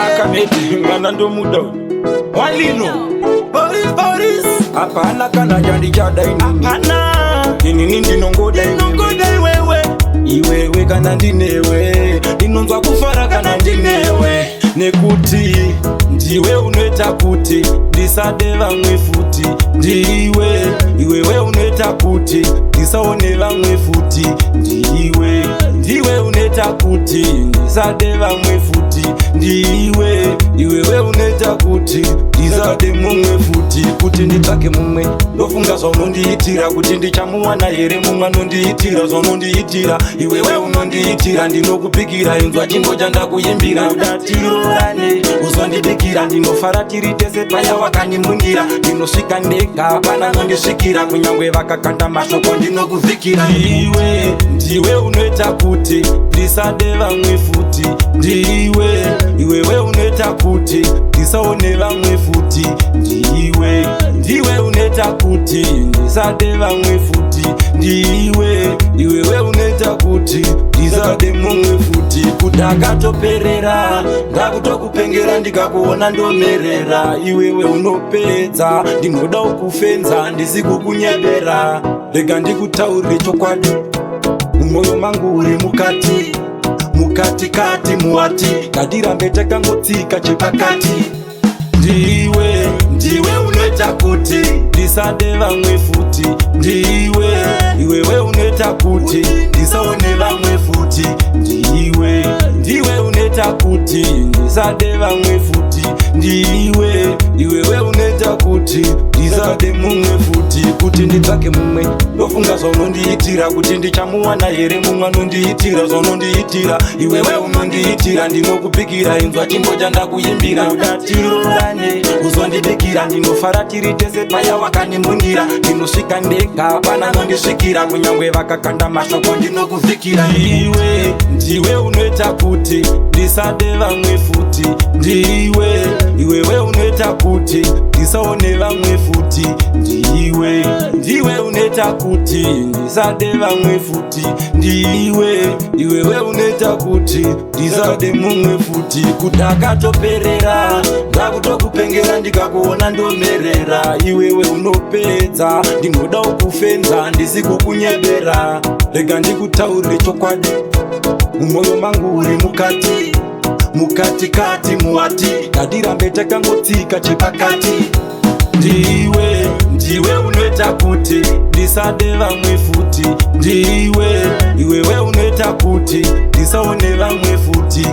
Akameti ngana ndo mudo walino Boris hapana kana jandi chada ini hapana ini ndinongoda wewe iwewe kana ndinewe ndinonzwa kufara kana ndinewe nekuti ndiwe unoita kuti ndisade vamwe futi iwewe unoita kuti ndisaone vamwe futi ndiwe unoita kuti ndisade vamwe futi iwewe unoita kuti ndisade mumwe futi kuti nditsvake mumwe ndofunga zvaunondiitira kuti ndichamuwana here mumwe anondiitira zvaunondiitira iwewe unondiitira ndinokupikira inzwa chimbo chandakuimbira udatirorane uzondibikira ndinofara tiri tese paya wakandimundira ndinosvika ndega hapana nondisvikira kunyangwe vakakanda mashoko ndinokuvhikira ndiwe unoita kuti ndisade vamwe futi iwewe unoita kuti ndisaone vamwe futi ndiwe unoita kuti ndisade vamwe futi iwewe unoita kuti ndisade mumwe futi kuti akatoperera ndakutokupengera ndikakuona ndomerera iwewe unopedza ndinoda kukufenza ndisi kukunyebera rega ndikutaurire chokwadi mumwoyo mangu uri mukati muwati ngadirambe takangotsika chepakati ndiwe unoita kuti ndisade vamwe futi iwewe unoita kuti ndisaone vamwe futi ndiwe unoita kuti ndisade vamwe futi iwewe unoita kuti ndisade mumwe futi kuti nditsvake mumwe ndofunga zvaunondiitira kuti ndichamuwana here mumwe anondiitira zvaunondiitira iwewe unondiitira ndinokupikira inzwa chimbo chandakuimbira udatirorane uzondibikira ndinofara tiri tese paya wakandimundira ndinosvika ndega hapana nondisvikira kunyangwe vakakanda mashoko ndinokuvhikira ndiwe unoita kuti ndisade vamwe futi iwewe unoita kuti ndisaone vamwe futi ndiwe unoita kuti ndisade vamwe futi iwewe unoita kuti ndisade mumwe futi kuti akatoperera ndakutokupengera ndikakuona ndomerera iwewe unopedza ndinoda kukufenza ndisi kukunyebera rega ndikutaurire chokwadi mumwoyo mangu uri mukati muwati ngadirambe takangotsika chepakati ndiwe unoita kuti ndisade vamwe futi iwewe unoita kuti ndisaone vamwe futi